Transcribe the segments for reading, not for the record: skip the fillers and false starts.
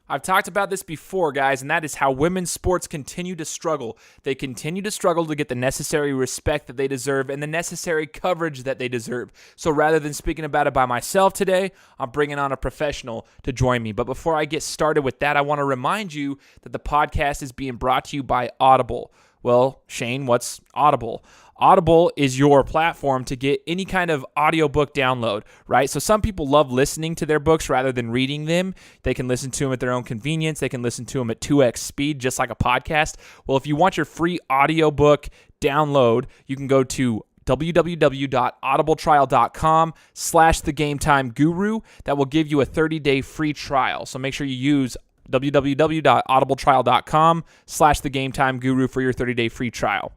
I've talked about this before, guys, and that is how women's sports continue to struggle. They continue to struggle to get the necessary respect that they deserve and the necessary coverage that they deserve. So rather than speaking about it by myself today, I'm bringing on a professional to join me. But before I get started with that, I want to remind you that the podcast is being brought to you by Audible. Well, Shane, what's Audible? Audible is your platform to get any kind of audiobook download, right? So some people love listening to their books rather than reading them. They can listen to them at their own convenience. They can listen to them at 2x speed, just like a podcast. Well, if you want your free audiobook download, you can go to www.audibletrial.com/thegametimeguru. That will give you a 30-day free trial. So make sure you use www.audibletrial.com/thegametimeguru for your 30-day free trial.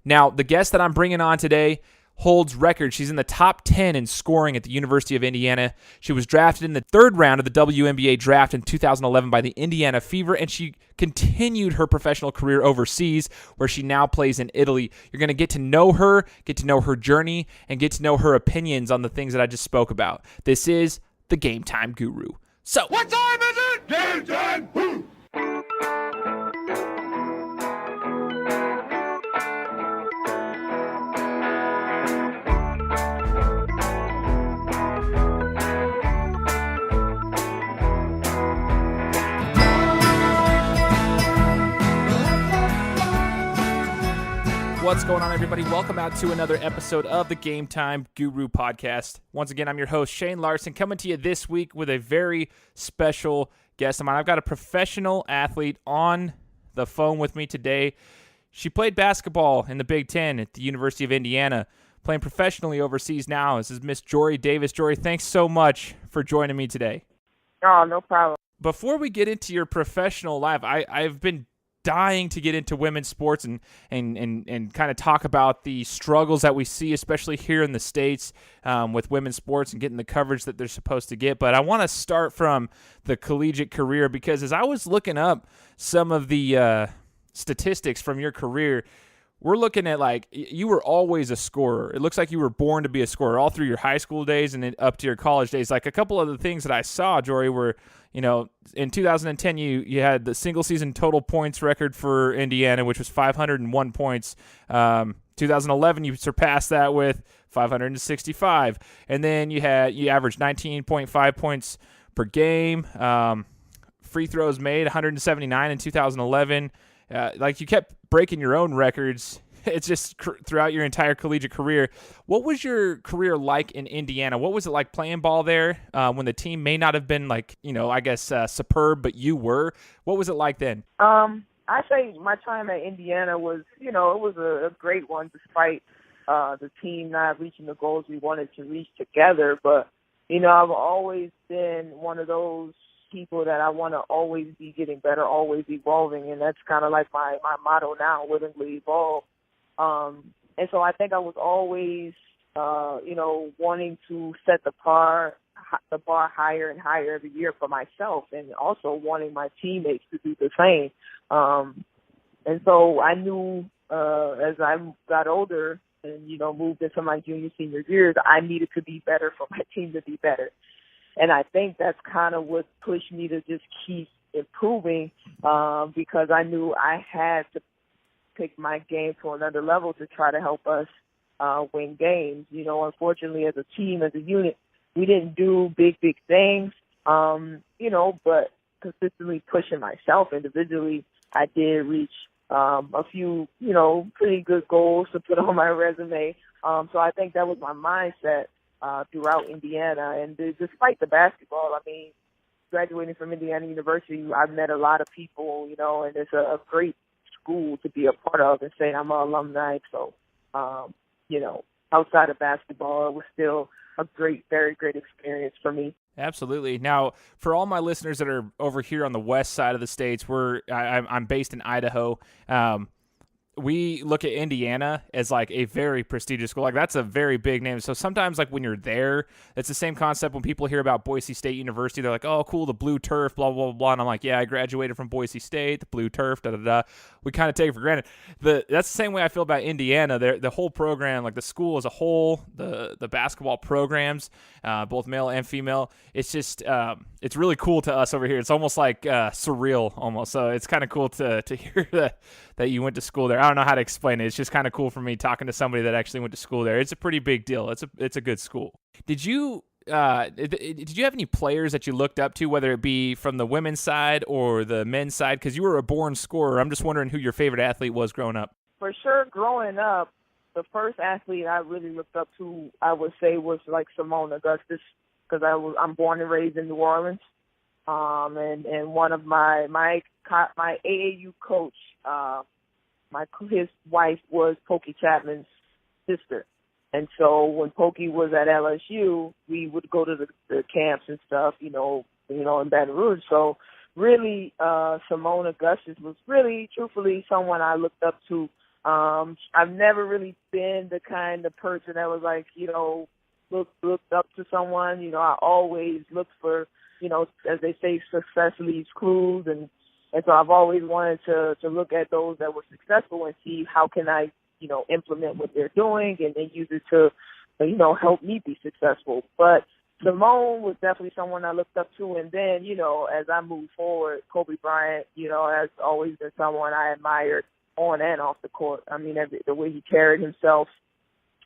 Now, the guest that I'm bringing on today holds records. She's in the top 10 in scoring at the University of Indiana. She was drafted in the third round of the WNBA Draft in 2011 by the Indiana Fever, and she continued her professional career overseas, where she now plays in Italy. You're going to get to know her journey, and get to know her opinions on the things that I just spoke about. This is the Game Time Guru. So, what time is it? Game time! Woo! What's going on, everybody? Welcome out to another episode of the Game Time Guru podcast. Once again, I'm your host, Shane Larson, coming to you this week with a very special guest of mine. I've got a professional athlete on the phone with me today. She played basketball in the Big Ten at the University of Indiana, playing professionally overseas now. This is Miss Jori Davis. Jori, thanks so much for joining me today. Oh, no problem. Before we get into your professional life, I've been dying to get into women's sports and kind of talk about the struggles that we see, especially here in the States, with women's sports and getting the coverage that they're supposed to get. But I want to start from the collegiate career, because as I was looking up some of the statistics from your career, we're looking at, like, you were always a scorer. It looks like you were born to be a scorer all through your high school days and then up to your college days. Like, a couple of the things that I saw, Jori, were, you know, in 2010, you had the single-season total points record for Indiana, which was 501 points. 2011, you surpassed that with 565. And then you averaged 19.5 points per game. Free throws made, 179 in 2011. Like, you kept breaking your own records. It's just throughout your entire collegiate career. What was your career like in Indiana? What was it like playing ball there when the team may not have been, like, you know, I guess superb, but you were? What was it like then? I say my time at Indiana was, you know, it was a great one, despite the team not reaching the goals we wanted to reach together. But, you know, I've always been one of those people that I want to always be getting better, always evolving, and that's kind of like my motto now, willingly evolve. And so I think I was always, you know, wanting to set the bar higher and higher every year for myself, and also wanting my teammates to do the same. And so I knew as I got older and, you know, moved into my junior, senior years, I needed to be better for my team to be better. And I think that's kind of what pushed me to just keep improving, because I knew I had to take my game to another level to try to help us win games. You know, unfortunately, as a team, as a unit, we didn't do big things, you know, but consistently pushing myself individually, I did reach a few, you know, pretty good goals to put on my resume. So I think that was my mindset throughout Indiana. And despite the basketball, I mean, graduating from Indiana University, I've met a lot of people, you know, and it's a great school to be a part of and say I'm an alumni. So, you know, outside of basketball, it was still a great, very great experience for me. Absolutely. Now, for all my listeners that are over here on the west side of the states, I'm based in Idaho. We look at Indiana as like a very prestigious school. Like, that's a very big name. So sometimes, like, when you're there, it's the same concept when people hear about Boise State University. They're like, oh, cool, the blue turf, blah, blah, blah. And I'm like, yeah, I graduated from Boise State, the blue turf, da-da-da. We kind of take it for granted. That's the same way I feel about Indiana. The whole program, like the school as a whole, the basketball programs, both male and female, it's just it's really cool to us over here. It's almost like surreal almost. So it's kind of cool to hear that you went to school there. I don't know how to explain it. It's just kind of cool for me talking to somebody that actually went to school there. It's a pretty big deal. It's a good school. Did you have any players that you looked up to, whether it be from the women's side or the men's side? Because you were a born scorer. I'm just wondering who your favorite athlete was growing up. For sure, growing up, the first athlete I really looked up to, I would say, was like Simone Augustus, because I'm born and raised in New Orleans. And one of my AAU coach, his wife was Pokey Chapman's sister. And so when Pokey was at LSU, we would go to the camps and stuff, in Baton Rouge. So really, Simone Augustus was really, truthfully, someone I looked up to. I've never really been the kind of person that was like, looked up to someone. I always looked for, as they say, success leaves clues. And so I've always wanted to look at those that were successful and see how can I, implement what they're doing and then use it to, help me be successful. But Simone was definitely someone I looked up to. And then, as I moved forward, Kobe Bryant, has always been someone I admired on and off the court. I mean, the way he carried himself,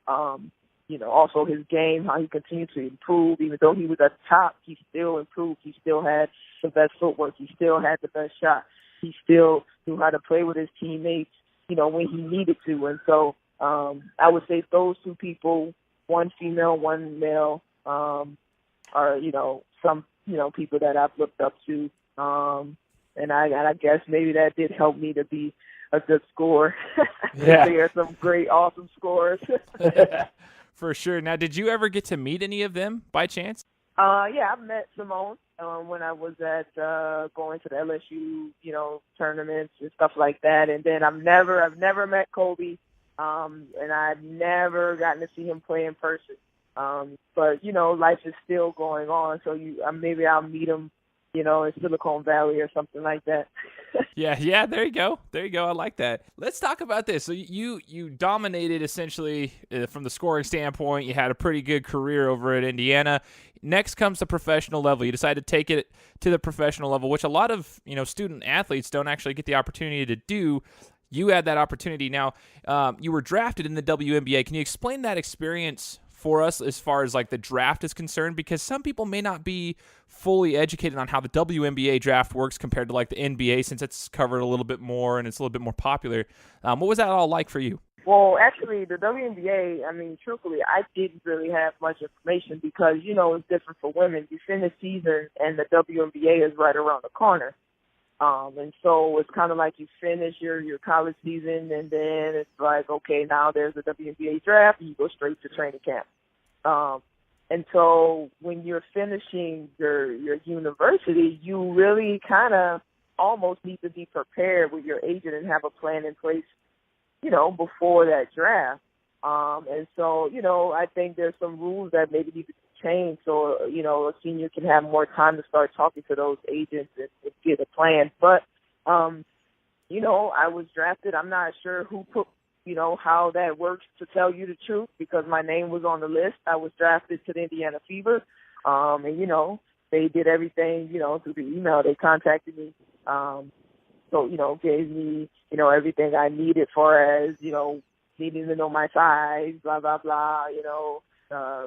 also his game, how he continued to improve. Even though he was at the top, he still improved. He still had the best footwork. He still had the best shot. He still knew how to play with his teammates, when he needed to. And so I would say those two people, one female, one male, are, some, people that I've looked up to. And I guess maybe that did help me to be a good scorer. Yeah. There are some great, awesome scorers. For sure. Now, did you ever get to meet any of them by chance? Yeah, I met Simone when I was at going to the LSU, tournaments and stuff like that. And then I've never met Kobe, and I've never gotten to see him play in person. But life is still going on, so maybe I'll meet him, in Silicon Valley or something like that. Yeah, there you go. I like that. Let's talk about this. So you dominated essentially from the scoring standpoint. You had a pretty good career over at Indiana. Next comes the professional level. You decided to take it to the professional level, which a lot of student athletes don't actually get the opportunity to do. You had that opportunity. Now, you were drafted in the WNBA. Can you explain that experience for us as far as like the draft is concerned? Because some people may not be fully educated on how the WNBA draft works compared to like the NBA, since it's covered a little bit more and it's a little bit more popular. What was that all like for you? Well, actually, the WNBA, truthfully, I didn't really have much information because, it's different for women. You finish season and the WNBA is right around the corner. And so it's kind of like you finish your college season and then it's like, okay, now there's a WNBA draft and you go straight to training camp. And so when you're finishing your university, you really kind of almost need to be prepared with your agent and have a plan in place, before that draft. And so, I think there's some rules that maybe need to change so, a senior can have more time to start talking to those agents and get a plan. But, I was drafted. I'm not sure who put, how that works, to tell you the truth, because my name was on the list. I was drafted to the Indiana Fever. And, they did everything, through the email. They contacted me. So, gave me, everything I needed for as, needing to know my size, blah, blah, blah,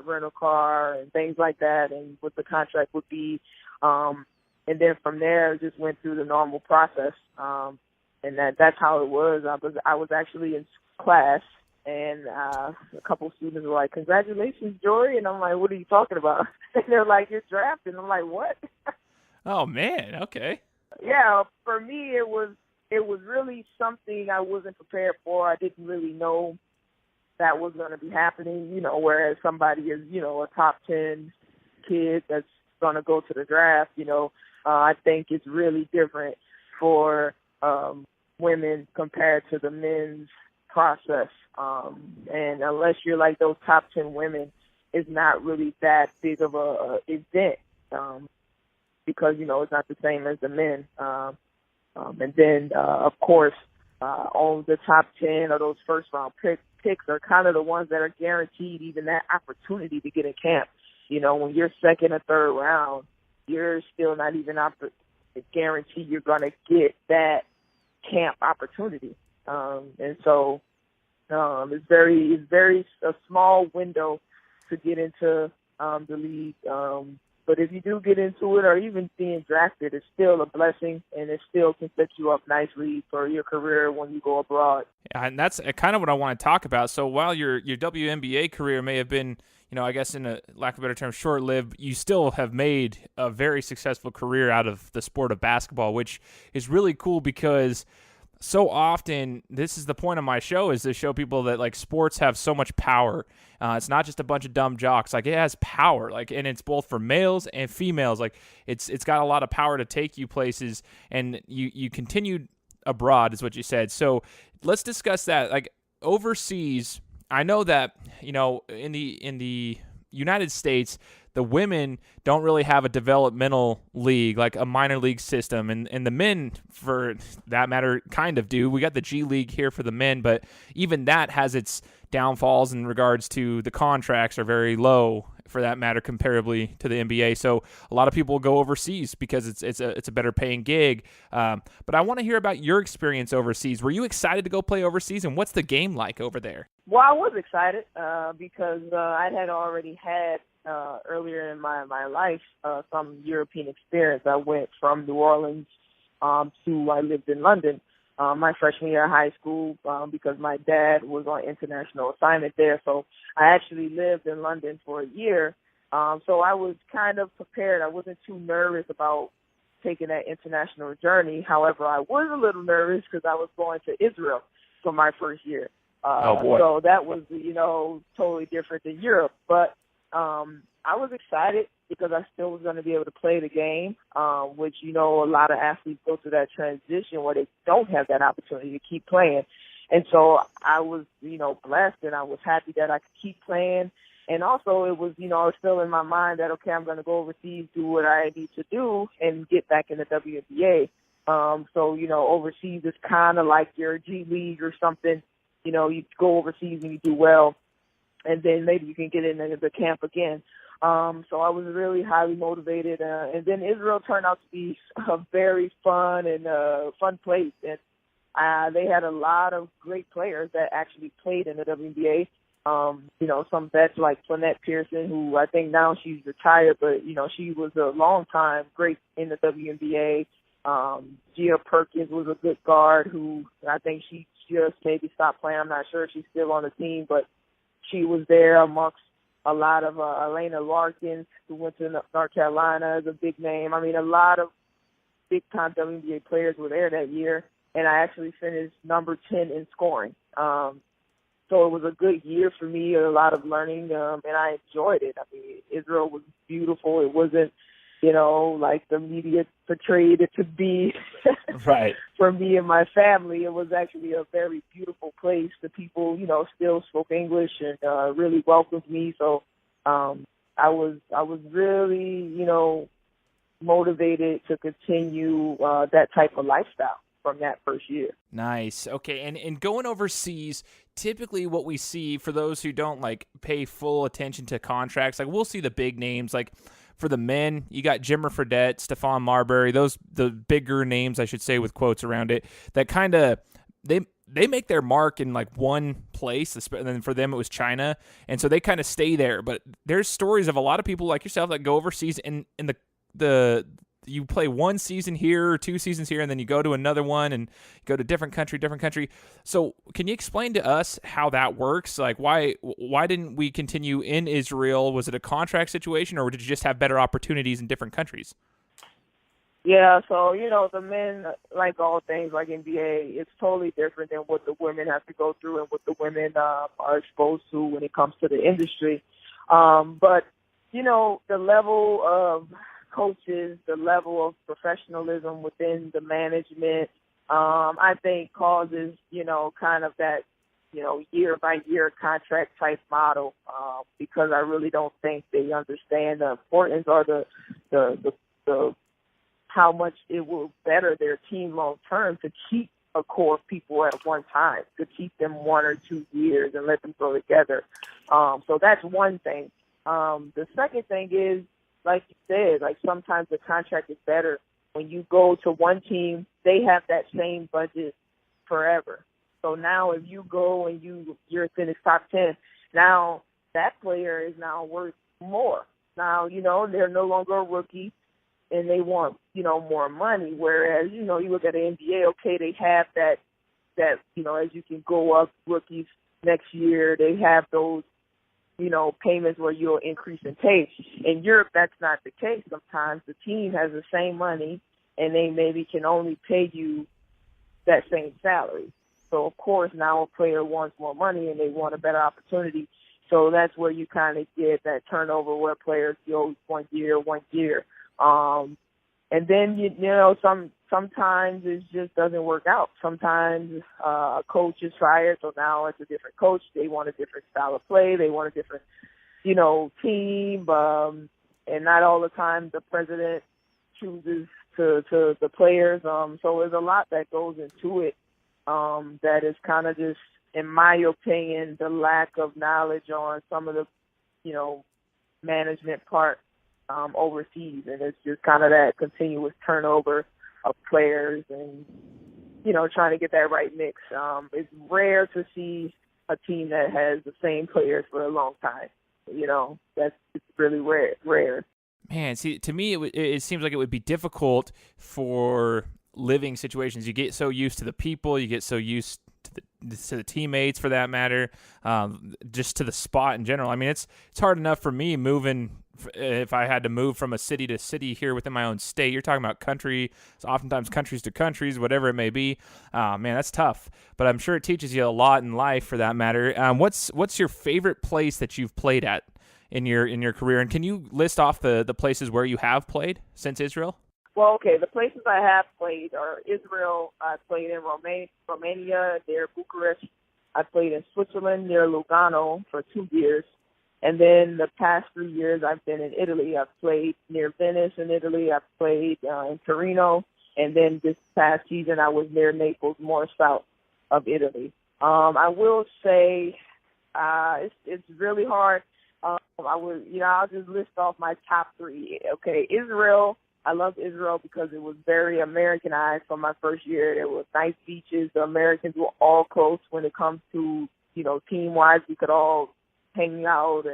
rental car and things like that, and what the contract would be. And then from there, just went through the normal process. And that's how it was. I was actually in class, and a couple students were like, "Congratulations, Jori," and I'm like, "What are you talking about?" And they're like, "You're drafted." And I'm like, "What?" Oh man, okay. Yeah, for me, it was really something I wasn't prepared for. I didn't really know that was going to be happening, whereas somebody is, a top 10 kid that's going to go to the draft, I think it's really different for women compared to the men's process. And unless you're like those top 10 women, it's not really that big of a event because, it's not the same as the men. And then, of course, on the top 10 or those first-round picks are kind of the ones that are guaranteed even that opportunity to get in camp. When you're second or third round, you're still not even guaranteed you're going to get that camp opportunity. And so it's very a small window to get into the league. But if you do get into it, or even being drafted, it's still a blessing, and it still can set you up nicely for your career when you go abroad. And that's kind of what I want to talk about. So while your WNBA career may have been, I guess in a lack of a better term, short-lived, you still have made a very successful career out of the sport of basketball, which is really cool because so often, this is the point of my show, is to show people that like sports have so much power. It's not just a bunch of dumb jocks. Like, it has power. Like, and it's both for males and females. Like, it's got a lot of power to take you places. And you continued abroad, is what you said. So let's discuss that. Like, overseas, I know that in the United States, the women don't really have a developmental league, like a minor league system. And the men, for that matter, kind of do. We got the G League here for the men, but even that has its downfalls in regards to the contracts are very low, for that matter, comparably to the NBA. So a lot of people go overseas because it's a better paying gig. But I want to hear about your experience overseas. Were you excited to go play overseas, and what's the game like over there? Well, I was excited because I had already had earlier in my life some European experience. I went from New Orleans to I lived in London my freshman year of high school because my dad was on international assignment there. So I actually lived in London for a year. So I was kind of prepared. I wasn't too nervous about taking that international journey. However, I was a little nervous because I was going to Israel for my first year. Oh, boy. So that was, totally different than Europe. But I was excited because I still was going to be able to play the game, which, a lot of athletes go through that transition where they don't have that opportunity to keep playing. And so I was, blessed, and I was happy that I could keep playing. And also it was, still in my mind that, okay, I'm going to go overseas, do what I need to do, and get back in the WNBA. So, overseas is kind of like your G League or something. You go overseas and you do well, and then maybe you can get into the camp again. So I was really highly motivated. And then Israel turned out to be a very fun fun place. And they had a lot of great players that actually played in the WNBA. Some vets like Lynette Pearson, who I think now she's retired, but, she was a long time great in the WNBA. Gia Perkins was a good guard who I think she just maybe stopped playing. I'm not sure if she's still on the team, but she was there amongst a lot of Elena Larkins, who went to North Carolina, is a big name. I mean, a lot of big-time WNBA players were there that year, and I actually finished number 10 in scoring. So it was a good year for me, a lot of learning, and I enjoyed it. I mean, Israel was beautiful. It wasn't, like the media portrayed it to be. Right. For me and my family, it was actually a very beautiful place. The people, still spoke English and really welcomed me. So I was really, motivated to continue that type of lifestyle from that first year. Nice. Okay, and going overseas, typically what we see, for those who don't pay full attention to contracts, we'll see the big names. For the men, you got Jimmer Fredette, Stephon Marbury, the bigger names, I should say, with quotes around it, that kind of they make their mark in one place, and then for them it was China, and so they kind of stay there. But there's stories of a lot of people like yourself that go overseas, and the you play one season here or 2 seasons here, and then you go to another one and go to different country. So can you explain to us how that works? Why didn't we continue in Israel? Was it a contract situation, or did you just have better opportunities in different countries? Yeah, so, the men, like all things like NBA, it's totally different than what the women have to go through and what the women are exposed to when it comes to the industry. But, the level of coaches, the level of professionalism within the management, I think causes, kind of that, year-by-year contract type model, because I really don't think they understand the importance or the how much it will better their team long-term to keep a core of people at one time, to keep them 1 or 2 years and let them grow together. So that's one thing. The second thing is, like you said, like sometimes the contract is better. When you go to one team, they have that same budget forever. So now if you go and you're in the top 10, now that player is now worth more. Now, you know, they're no longer a rookie and they want, you know, more money. Whereas, you know, you look at the NBA, okay, they have that, you know, as you can go up rookies next year, they have those, you know, payments where you'll increase in pay. In Europe, that's not the case. Sometimes the team has the same money and they maybe can only pay you that same salary. So, of course, now a player wants more money and they want a better opportunity. So that's where you kind of get that turnover where players go 1 year. And then, you know, sometimes it just doesn't work out. Sometimes a coach is fired, so now it's a different coach. They want a different style of play. They want a different, you know, team. And not all the time the president chooses to the players. So there's a lot that goes into it that is kind of just, in my opinion, the lack of knowledge on some of the, you know, management part overseas. And it's just kind of that continuous turnover of players and, you know, trying to get that right mix. It's rare to see a team that has the same players for a long time. You know, it's really rare. Man, see, to me, it seems like it would be difficult for living situations. You get so used to the people, you get so used to the teammates, for that matter, just to the spot in general. I mean, it's hard enough for me moving. If I had to move from a city to city here within my own state, you're talking about country, oftentimes countries to countries, whatever it may be. Man, that's tough. But I'm sure it teaches you a lot in life, for that matter. What's your favorite place that you've played at in your career? And can you list off the places where you have played since Israel? Well, okay, the places I have played are Israel. I played in Romania, near Bucharest. I played in Switzerland, near Lugano, for 2 years. And then the past 3 years, I've been in Italy. I've played near Venice in Italy. I've played in Torino. And then this past season, I was near Naples, more south of Italy. I will say it's really hard. I'll just list off my top 3. Okay, Israel. I love Israel because it was very Americanized from my first year. There were nice beaches. The Americans were all close when it comes to, you know, team-wise. We could all hang out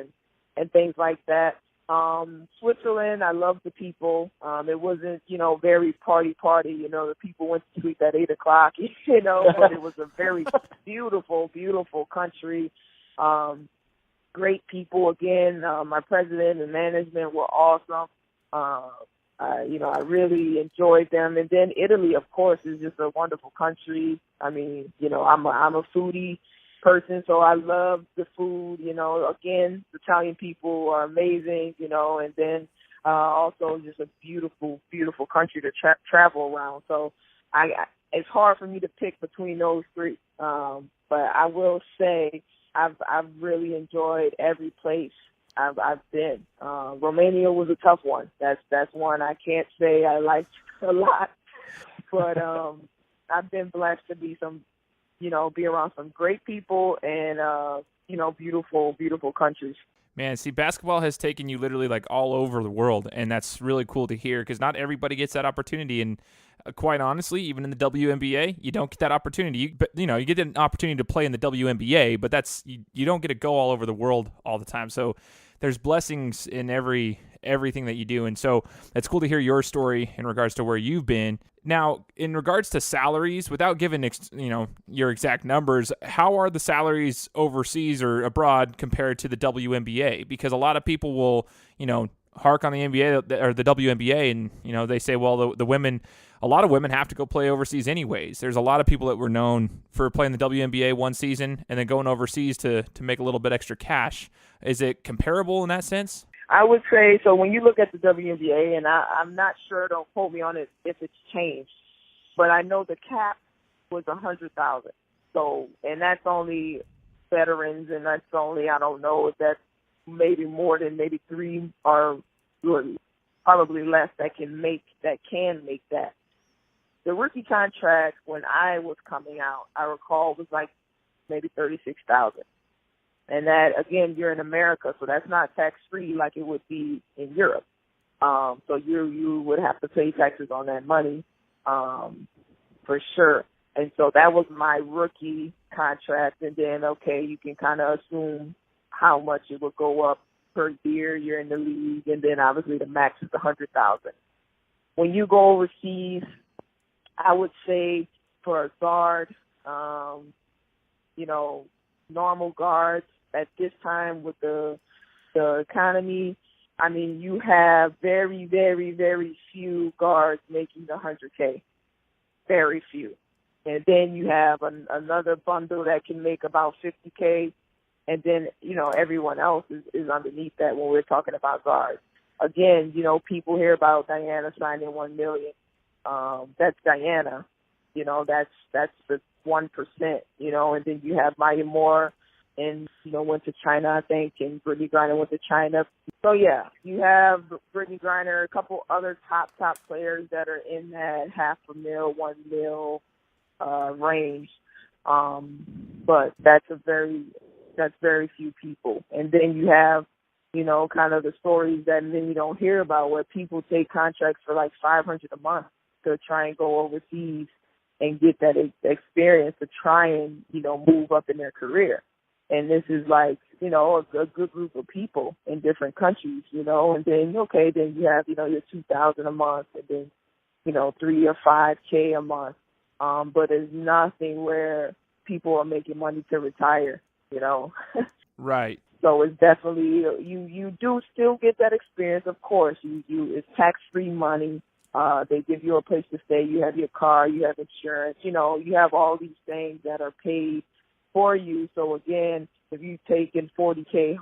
and things like that. Switzerland, I love the people. It wasn't, you know, very party. You know, the people went to sleep at 8 o'clock, you know, but it was a very beautiful country. Great people again. My president and management were awesome. I really enjoyed them. And then Italy, of course, is just a wonderful country. I mean, you know, I'm a foodie person, so I love the food. You know, again, the Italian people are amazing, you know, and then also just a beautiful country to travel around. So it's hard for me to pick between those 3. But I will say I've really enjoyed every place I've been. Romania was a tough one. That's one I can't say I liked a lot, but I've been blessed to be around some great people and beautiful countries. Man, see, basketball has taken you literally like all over the world, and that's really cool to hear because not everybody gets that opportunity. And quite honestly, even in the WNBA, you don't get that opportunity. You get an opportunity to play in the WNBA, but that's you don't get to go all over the world all the time. So there's blessings in everything that you do, and so it's cool to hear your story in regards to where you've been. Now, in regards to salaries, without giving your exact numbers, how are the salaries overseas or abroad compared to the WNBA? Because a lot of people will, hark on the NBA or the WNBA, and they say, well, the women, a lot of women have to go play overseas anyways. There's a lot of people that were known for playing the WNBA one season and then going overseas to make a little bit extra cash. Is it comparable in that sense? I would say so. When you look at the WNBA, and I'm not sure, don't quote me on it if it's changed, but I know the cap was $100,000. So, and that's only veterans, and that's only, I don't know if that's maybe more than maybe 3 or probably less that can make that. The rookie contract when I was coming out, I recall, was like maybe $36,000. And that, again, you're in America, so that's not tax-free like it would be in Europe. So you would have to pay taxes on that money, for sure. And so that was my rookie contract. And then, okay, you can kind of assume how much it would go up per year. You're in the league. And then obviously the max is $100,000. When you go overseas, I would say for a guard, normal guards at this time with the economy, I mean, you have very, very, very few guards making the $100K. Very few. And then you have another bundle that can make about $50K. And then, everyone else is underneath that when we're talking about guards. Again, people hear about Diana signing $1 million. That's Diana. That's the 1%, and then you have Maya Moore and, went to China, I think, and Brittany Griner went to China. So, yeah, you have Brittany Griner, a couple other top players that are in that $500,000, $1 million range. But that's very few people. And then you have, kind of the stories that then you don't hear about where people take contracts for like $500 a month to try and go overseas and get that experience to try and, move up in their career. And this is like, a good group of people in different countries, and then, then you have, your $2,000 a month and then, $3 or $5K a month. But there's nothing where people are making money to retire, Right. So it's definitely, you do still get that experience, of course. It's tax-free money. They give you a place to stay. You have your car. You have insurance. You have all these things that are paid for you. So, again, if you've taken $40K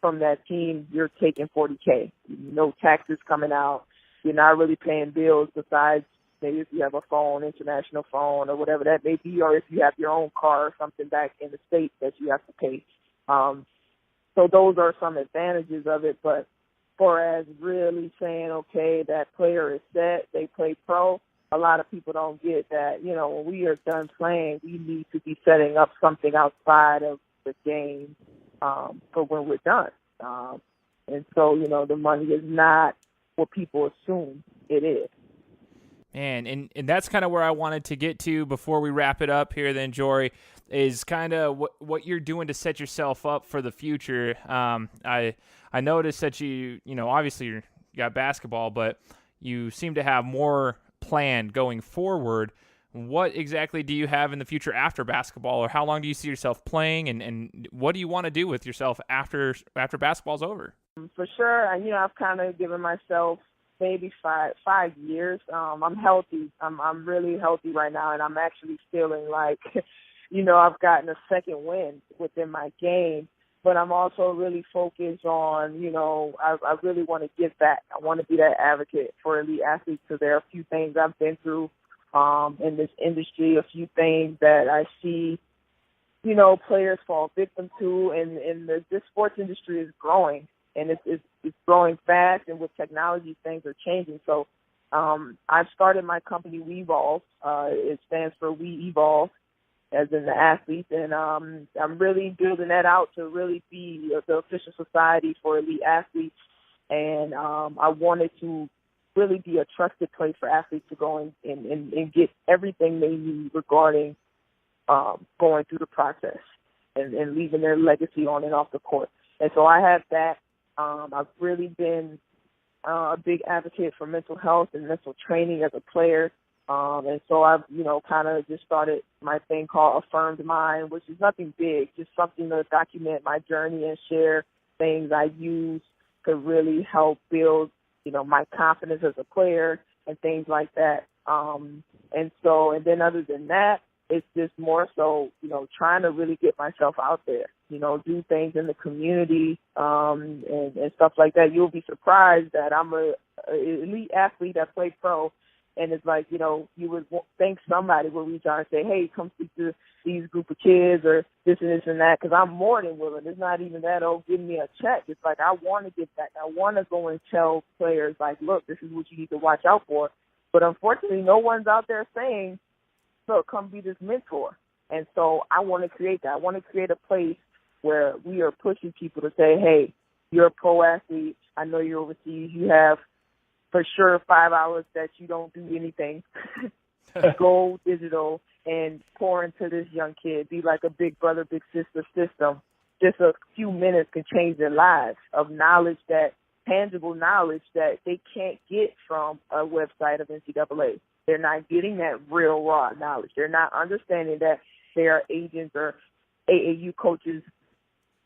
from that team, you're taking $40K. No taxes coming out. You're not really paying bills besides maybe if you have a phone, international phone, or whatever that may be, or if you have your own car or something back in the States that you have to pay. So those are some advantages of it. But for as really saying, okay, that player is set, they play pro, a lot of people don't get that, when we are done playing, we need to be setting up something outside of the game for when we're done. And so, the money is not what people assume it is. Man, and that's kind of where I wanted to get to before we wrap it up here then, Jori, is kind of what you're doing to set yourself up for the future. I noticed that you obviously you got basketball, but you seem to have more planned going forward. What exactly do you have in the future after basketball, or how long do you see yourself playing, and what do you want to do with yourself after basketball's over? For sure, I've kind of given myself maybe 5 years. I'm healthy. I'm really healthy right now, and I'm actually feeling like, I've gotten a second wind within my game. But I'm also really focused on, I really want to give back. I want to be that advocate for elite athletes, because there are a few things I've been through in this industry, a few things that I see, players fall victim to, and this sports industry is growing, and it's growing fast, and with technology, things are changing. So I've started my company, We Evolve. It stands for We Evolve, as in the athletes, and I'm really building that out to really be the official society for elite athletes, and I wanted to really be a trusted place for athletes to go and get everything they need regarding going through the process and leaving their legacy on and off the court. And so I have that. I've really been a big advocate for mental health and mental training as a player. And so I've, kind of just started my thing called Affirmed Mind, which is nothing big, just something to document my journey and share things I use to really help build, my confidence as a player and things like that. And then other than that, it's just more so, trying to really get myself out there, do things in the community and stuff like that. You'll be surprised that I'm an elite athlete that played pro. And it's like, you would think somebody would reach out and say, hey, come speak to these group of kids or this and that, because I'm more than willing. It's not even that, give me a check. It's like I want to get back. I want to go and tell players, like, look, this is what you need to watch out for. But unfortunately, no one's out there saying, look, come be this mentor. And so I want to create that. I want to create a place where we are pushing people to say, hey, you're a pro athlete. I know you're overseas. You have for sure 5 hours that you don't do anything. Go digital and pour into this young kid. Be like a big brother, big sister system. Just a few minutes can change their lives of knowledge, that tangible knowledge that they can't get from a website of NCAA. They're not getting that real raw knowledge. They're not understanding that there are agents or AAU coaches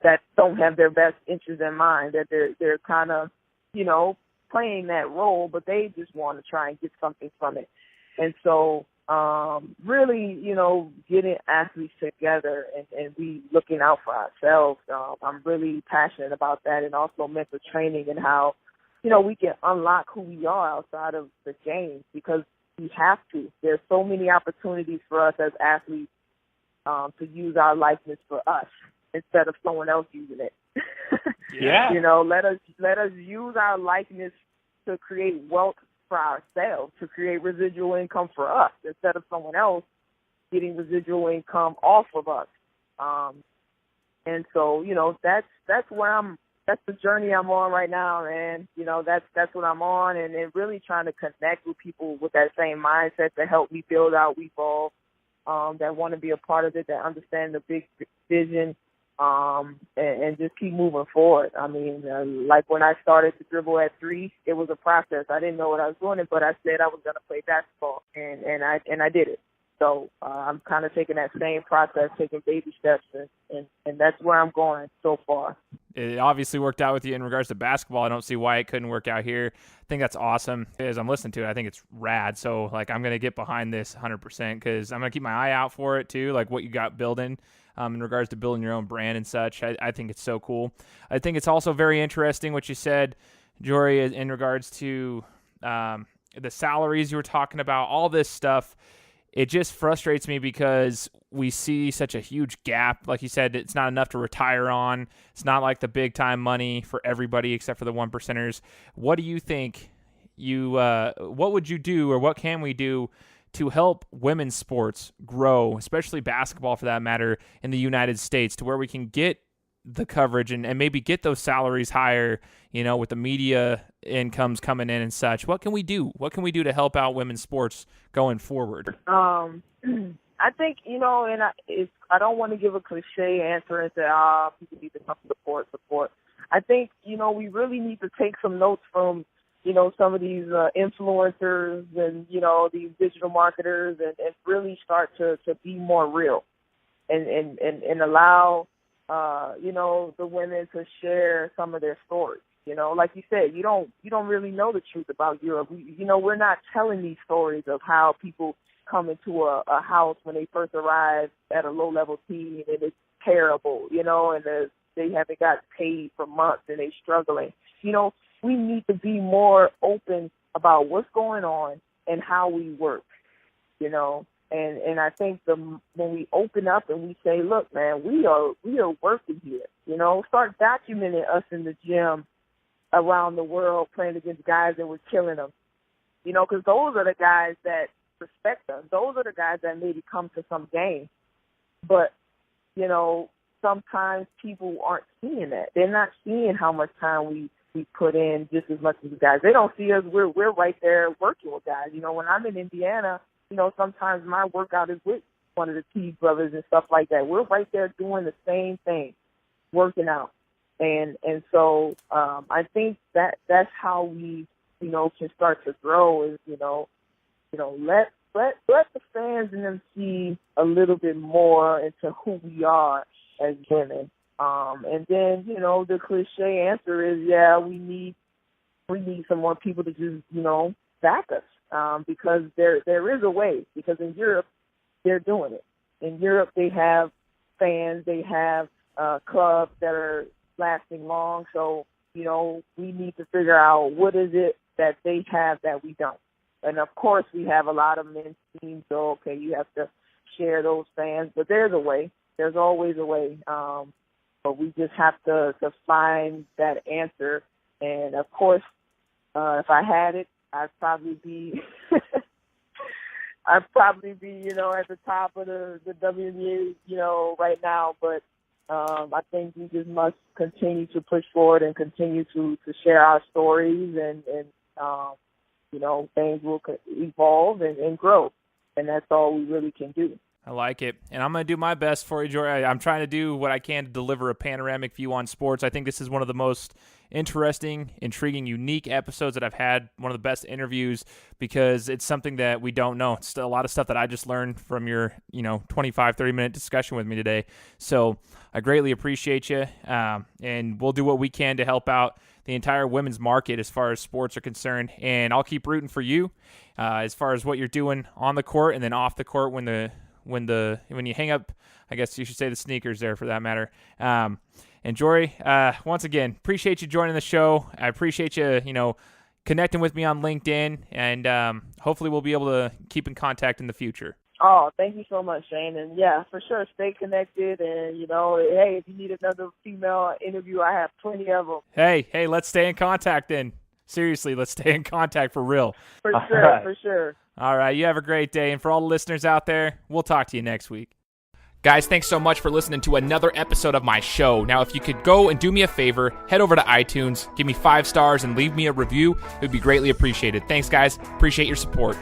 that don't have their best interests in mind, that they're kind of, playing that role, but they just want to try and get something from it. And so really, getting athletes together and we looking out for ourselves, I'm really passionate about that, and also mental training and how, we can unlock who we are outside of the game, because we have to. There's so many opportunities for us as athletes to use our likeness for us instead of someone else using it. Yeah. Let us use our likeness to create wealth for ourselves, to create residual income for us instead of someone else getting residual income off of us. And so, that's the journey I'm on right now, and that's what I'm on, and really trying to connect with people with that same mindset to help me build out Weevolve, that want to be a part of it, that understand the big vision, and just keep moving forward. I mean, like when I started to dribble at 3, it was a process. I didn't know what I was doing, but I said I was going to play basketball, and I did it. So I'm kind of taking that same process, taking baby steps, and that's where I'm going so far. It obviously worked out with you in regards to basketball. I don't see why it couldn't work out here. I think that's awesome. As I'm listening to it, I think it's rad. So, I'm going to get behind this 100% because I'm going to keep my eye out for it too, like what you got building in regards to building your own brand and such. I think it's so cool. I think it's also very interesting what you said, Jori, in regards to the salaries you were talking about, all this stuff. It just frustrates me because we see such a huge gap. Like you said, it's not enough to retire on. It's not like the big time money for everybody except for the 1%ers. What do you think what would you do, or what can we do to help women's sports grow, especially basketball for that matter, in the United States, to where we can get the coverage and maybe get those salaries higher, with the media incomes coming in and such? What can we do? What can we do to help out women's sports going forward? I think, and I don't want to give a cliche answer and say, people need to come support. I think, we really need to take some notes from, some of these influencers and, these digital marketers and really start to be more real and allow, the women to share some of their stories. Like you said, you don't really know the truth about Europe. We're not telling these stories of how people come into a house when they first arrive at a low-level team and it's terrible, and they haven't got paid for months and they're struggling. We need to be more open about what's going on and how we work, And I think when we open up and we say, look, man, we are working here, start documenting us in the gym around the world playing against guys that were killing them, because those are the guys that respect us. Those are the guys that maybe come to some game. But, sometimes people aren't seeing that. They're not seeing how much time we put in just as much as the guys. They don't see us. We're right there working with guys. When I'm in Indiana, sometimes my workout is with one of the T brothers and stuff like that. We're right there doing the same thing, working out. And so I think that's how we, can start to grow is, let the fans in them see a little bit more into who we are as women. And then, the cliche answer is, yeah, we need some more people to just, back us. Because there is a way. Because in Europe, they're doing it. In Europe, they have fans, they have clubs that are lasting long. So, we need to figure out what is it that they have that we don't. And, of course, we have a lot of men's teams, so, okay, you have to share those fans. But there's a way. There's always a way. But we just have to find that answer. And, of course, if I had it, I'd probably be at the top of the WNBA, right now. But I think we just must continue to push forward and continue to share our stories and things will evolve and grow. And that's all we really can do. I like it. And I'm going to do my best for you, Jori. I'm trying to do what I can to deliver a panoramic view on sports. I think this is one of the most interesting, intriguing, unique episodes that I've had, one of the best interviews, because it's something that we don't know. It's a lot of stuff that I just learned from your 25, 30-minute discussion with me today. So I greatly appreciate you, and we'll do what we can to help out the entire women's market as far as sports are concerned. And I'll keep rooting for you as far as what you're doing on the court and then off the court when you hang up, I guess you should say, the sneakers there for that matter. And Jori, once again, appreciate you joining the show. I appreciate you, connecting with me on LinkedIn, and hopefully we'll be able to keep in contact in the future. Oh, thank you so much, Shane. And yeah, for sure, stay connected. And, hey, if you need another female interview, I have plenty of them. Hey, let's stay in contact then. Seriously, let's stay in contact for real. For sure, for sure. All right, you have a great day. And for all the listeners out there, we'll talk to you next week. Guys, thanks so much for listening to another episode of my show. Now, if you could go and do me a favor, head over to iTunes, give me 5 stars, and leave me a review, it would be greatly appreciated. Thanks, guys. Appreciate your support.